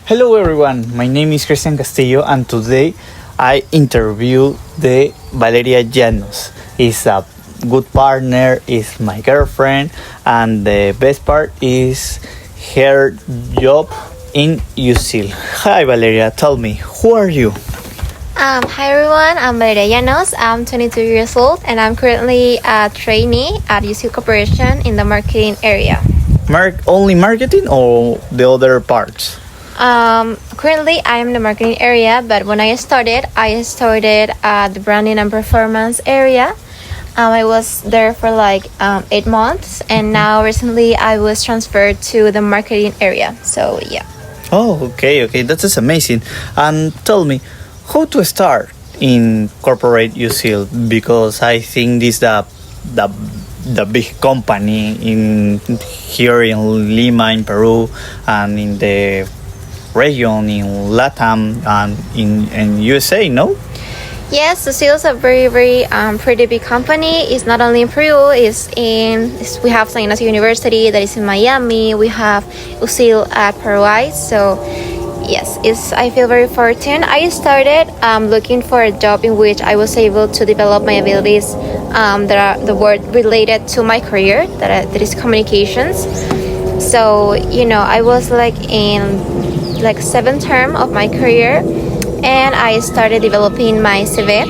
Hello everyone, my name is Cristian Castillo and today I interview the Valeria Llanos. Is a good partner, is my girlfriend, and the best part is her job in UCL. Hi Valeria, tell me, who are you? Hi everyone, I'm Valeria Llanos. I'm 22 years old and I'm currently a trainee at UC Corporation in the marketing area. Only marketing or the other parts? Currently I am in the marketing area, but when I started at the branding and performance area. I was there for like 8 months, and now recently I was transferred to the marketing area. So yeah. Oh, okay, that is amazing. And tell me, how to start in corporate UCL? Because I think this the big company in here in Lima, in Peru, and in the region in Latam and in USA, no? Yes, Lucille is a very pretty big company. It's not only in Peru. We have San Ignacio University that is in Miami. We have UCL at Paraguay. So yes, I feel very fortunate. I started looking for a job in which I was able to develop my abilities that are the word related to my career, that is communications. So I was like in seventh term of my career, and I started developing my CV.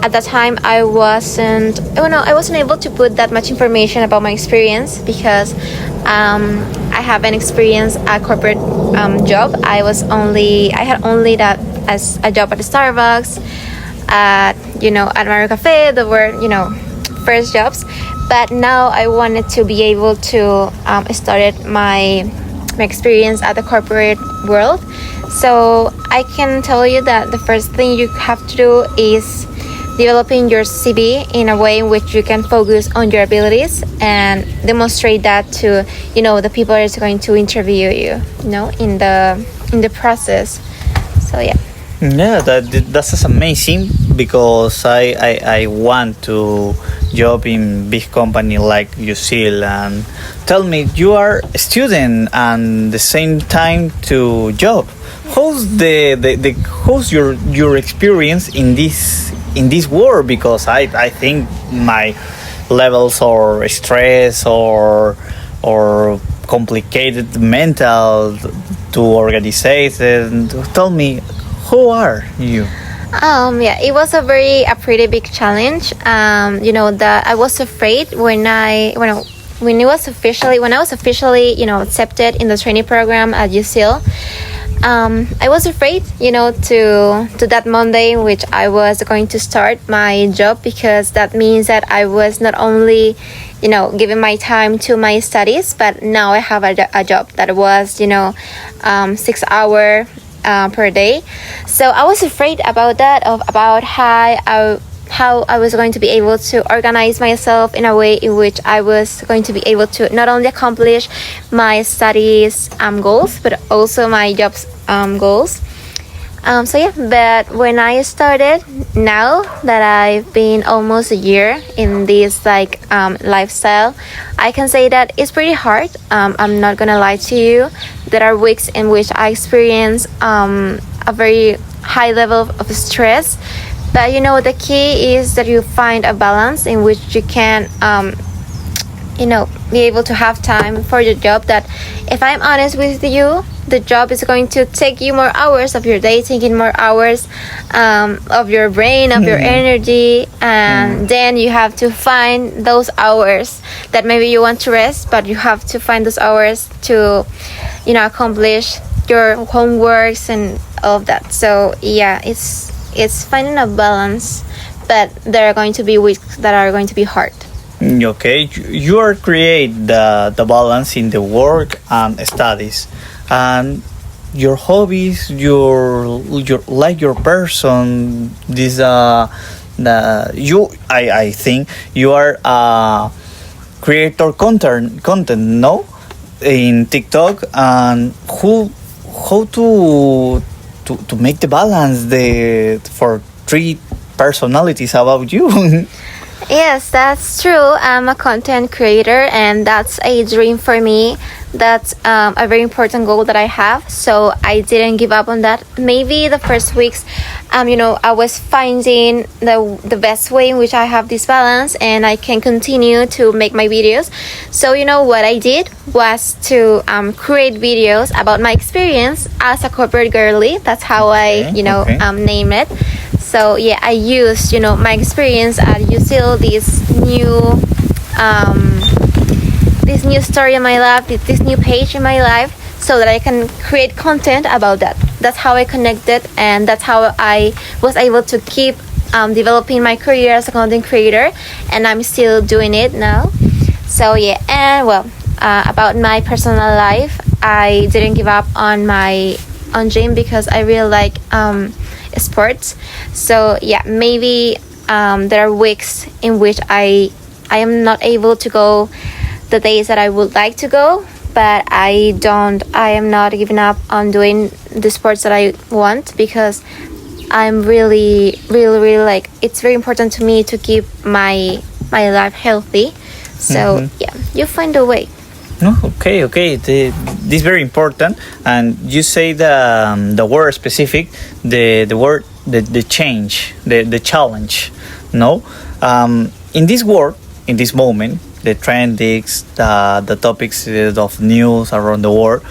At that time I wasn't able to put that much information about my experience because I haven't experienced a corporate job. I had only that as a job at Starbucks, at Mario Cafe. That were first jobs, but now I wanted to be able to start my experience at the corporate world. So I can tell you that the first thing you have to do is developing your CV in a way in which you can focus on your abilities and demonstrate that to the people that is going to interview you in the process. So yeah. Yeah, that's amazing because I want to job in big company like UCL. And tell me, you are a student and the same time to job. How's how's your experience in this world? Because I think my levels or stress or complicated mental to organize and tell me, who are you? Yeah, it was a pretty big challenge. That I was afraid when I was officially accepted in the training program at UCL. I was afraid to that Monday in which I was going to start my job, because that means that I was not only giving my time to my studies, but now I have a job that was 6 hour per day. So I was afraid about that, about how I was going to be able to organize myself in a way in which I was going to be able to not only accomplish my studies goals, but also my jobs goals. But when I started, now that I've been almost a year in this lifestyle, I can say that it's pretty hard. I'm not gonna lie to you. There are weeks in which I experience a very high level of stress, but the key is that you find a balance in which you can be able to have time for your job. That, if I'm honest with you, the job is going to take you more hours of your day, taking more hours of your brain, of your energy, and then you have to find those hours that maybe you want to rest, but you have to find those hours to accomplish your homeworks and all of that. So yeah, it's finding a balance, but there are going to be weeks that are going to be hard. Okay, you are create the balance in the work and studies, and your hobbies, your person. This I think you are a creator content, no, in TikTok. And how to make the balance for three personalities about you? Yes, that's true. I'm a content creator, and that's a dream for me. That's a very important goal that I have. So I didn't give up on that. Maybe the first weeks, I was finding the best way in which I have this balance, and I can continue to make my videos. So what I did was to create videos about my experience as a corporate girly. That's how I Okay. name it. So yeah, I used my experience at UCL, this new story in my life, this new page in my life, so that I can create content about that. That's how I connected, and that's how I was able to keep developing my career as a content creator, and I'm still doing it now. So yeah, and well, about my personal life, I didn't give up on my on gym because I really like sports. So yeah, maybe there are weeks in which I am not able to go the days that I would like to go, but I am not giving up on doing the sports that I want, because I'm really really really like, it's very important to me to keep my life healthy. So yeah, you find a way. No, okay. This is very important, and you say the word specific, the word the change, the challenge. No, in this world, in this moment, the trendings, the topics of news around the world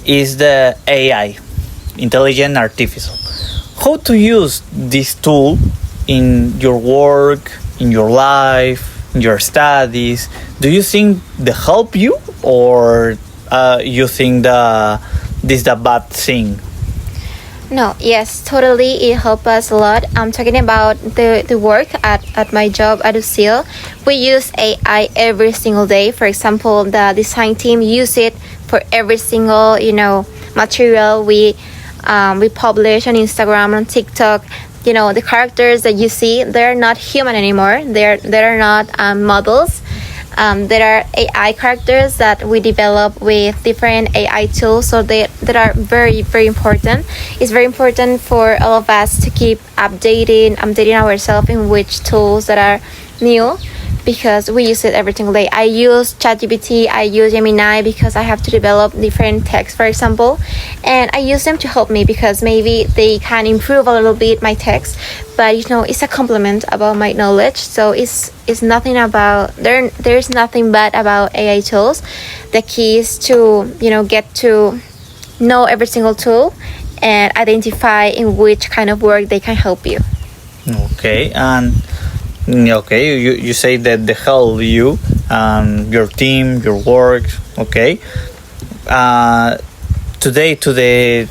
is the AI, intelligent artificial. How to use this tool in your work, in your life, in your studies? Do you think they help you, or you think this is the bad thing? No, yes, totally. It helped us a lot. I'm talking about the work at my job at UCL. We use AI every single day. For example, the design team use it for every single material we publish on Instagram, on TikTok. The characters that you see, they're not human anymore. They're not models. There are AI characters that we develop with different AI tools, so that are very very important. It's very important for all of us to keep updating ourselves in which tools that are new, because we use it every single day. I use ChatGPT, I use Gemini because I have to develop different texts, for example, and I use them to help me because maybe they can improve a little bit my text, but it's a compliment about my knowledge. So it's nothing about there's nothing bad about AI tools. The key is to get to know every single tool and identify in which kind of work they can help you. Okay, and okay, you say that they help you and your team, your work. Okay, today to the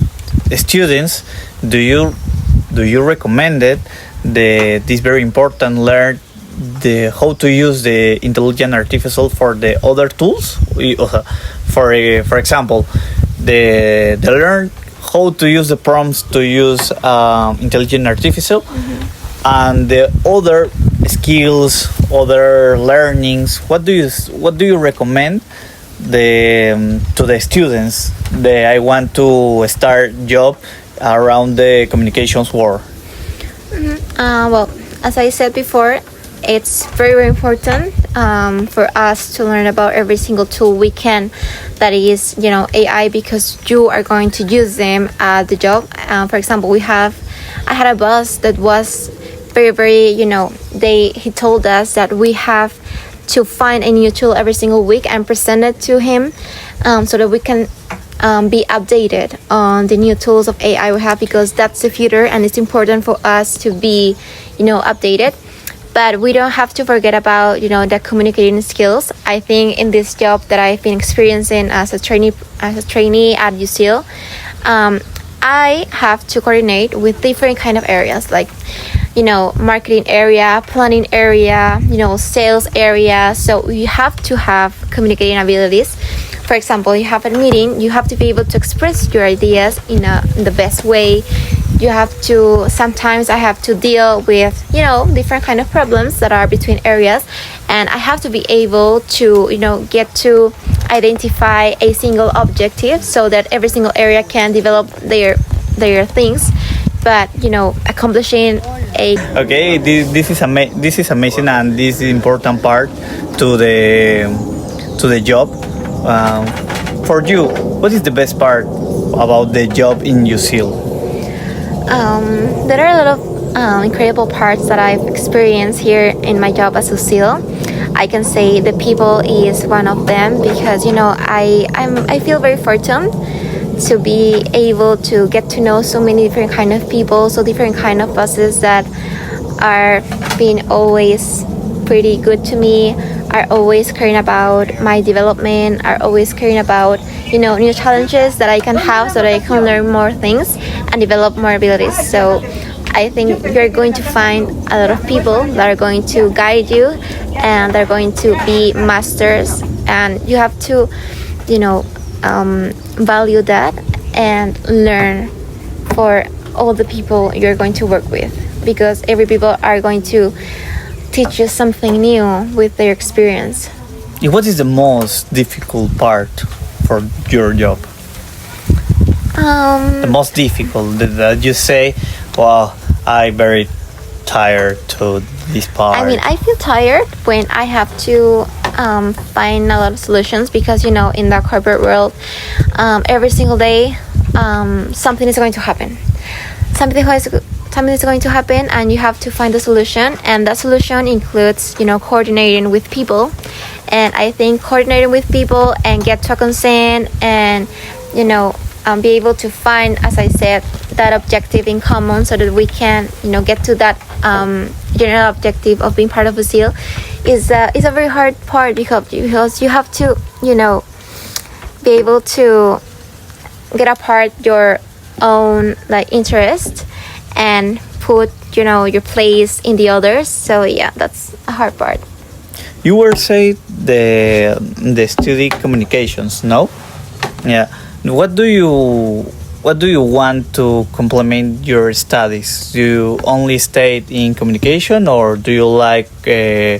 students, do you recommend it? This very important learn the how to use the intelligent artificial for the other tools. For example, the learn how to use the prompts to use intelligent artificial, and the other skills, other learnings. What do you recommend to the students that I want to start job around the communications world? Well, as I said before, it's very, very important for us to learn about every single tool we can that is, AI, because you are going to use them at the job. For example, I had a boss that was very, very, he told us that we have to find a new tool every single week and present it to him, so that we can be updated on the new tools of AI we have, because that's the future and it's important for us to be, updated. But we don't have to forget about, the communicating skills. I think in this job that I've been experiencing as a trainee at UCL, I have to coordinate with different kind of areas, like marketing area, planning area, sales area. So you have to have communicating abilities. For example, you have a meeting, you have to be able to express your ideas in the best way. You have to, sometimes I have to deal with, different kind of problems that are between areas, and I have to be able to, get to identify a single objective so that every single area can develop their things. But accomplishing a Okay, this is amazing, and this is important part to the job. Um, for you, what is the best part about the job in UCL? There are a lot of incredible parts that I've experienced here in my job as a SEAL. I can say the people is one of them because I feel very fortunate to be able to get to know so many different kind of people, so different kind of bosses that are being always pretty good to me, are always caring about my development, are always caring about new challenges that I can have so that I can learn more things and develop more abilities. So I think you're going to find a lot of people that are going to guide you and they're going to be masters, and you have to value that and learn for all the people you're going to work with, because every people are going to teach you something new with their experience. What is the most difficult part for your job? The most difficult that you say, well, I very tired to this part. I mean, I feel tired when I have to find a lot of solutions because in the corporate world, every single day, something is going to happen. Something is going to happen, and you have to find a solution. And that solution includes, coordinating with people. And I think coordinating with people and get to a consent and, be able to find, as I said, that objective in common so that we can, get to that general objective of being part of a SEAL is a very hard part because you have to, be able to get apart your own interest and put, your place in the others. So yeah, that's a hard part. You were say the study communications, no? Yeah. What do you want to complement your studies? Do you only stay in communication, or do you like the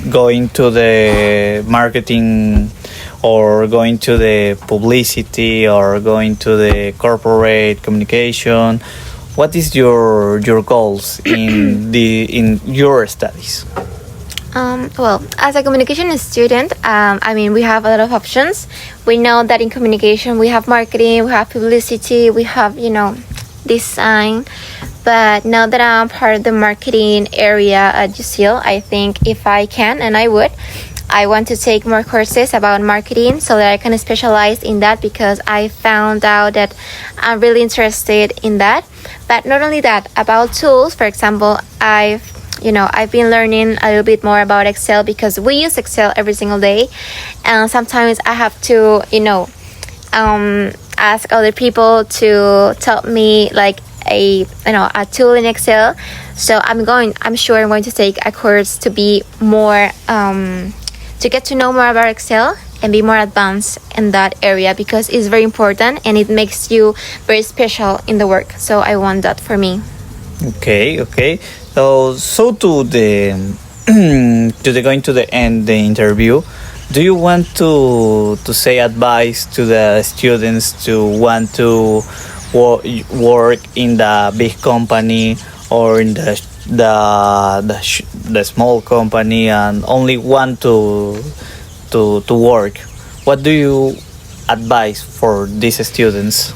going to the marketing, or going to the publicity, or going to the corporate communication? What is your goals in your studies? Well, as a communication student, we have a lot of options. We know that in communication we have marketing, we have publicity, we have, design. But now that I'm part of the marketing area at UCL, I think if I can, and I want to take more courses about marketing so that I can specialize in that, because I found out that I'm really interested in that. But not only that, about tools, for example, I've been learning a little bit more about Excel because we use Excel every single day, and sometimes I have to ask other people to tell me a tool in Excel. So I'm sure I'm going to take a course to be more to get to know more about Excel and be more advanced in that area, because it's very important and it makes you very special in the work. So I want that for me. Okay. So to the going to the end the interview, do you want to say advice to the students to want to work in the big company or in the small company and only want to work? What do you advise for these students?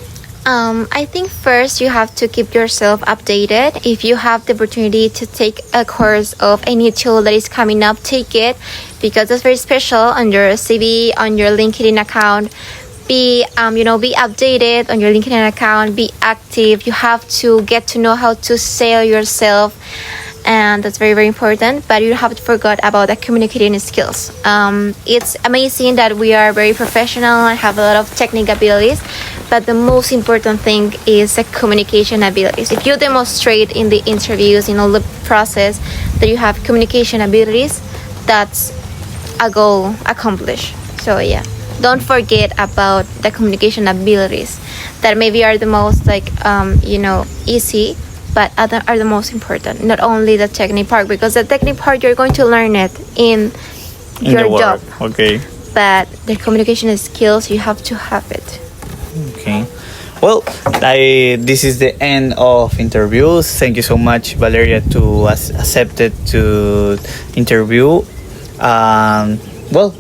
I think first you have to keep yourself updated. If you have the opportunity to take a course of any tool that is coming up, take it, because that's very special on your CV, on your LinkedIn account. Be updated on your LinkedIn account. Be active. You have to get to know how to sell yourself, and that's very, very important. But you don't have to forget about the communicating skills. It's amazing that we are very professional and have a lot of technical abilities, but the most important thing is the communication abilities. If you demonstrate in the interviews, in all the process, that you have communication abilities, that's a goal accomplished. So yeah, don't forget about the communication abilities that maybe are the most easy, but other are the most important. Not only the technical part, because the technical part you're going to learn it in your job. Okay. But the communication skills, you have to have it. Okay. Well, this is the end of interviews. Thank you so much, Valeria, to accepted to interview. Well,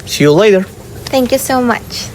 see you later. Thank you so much.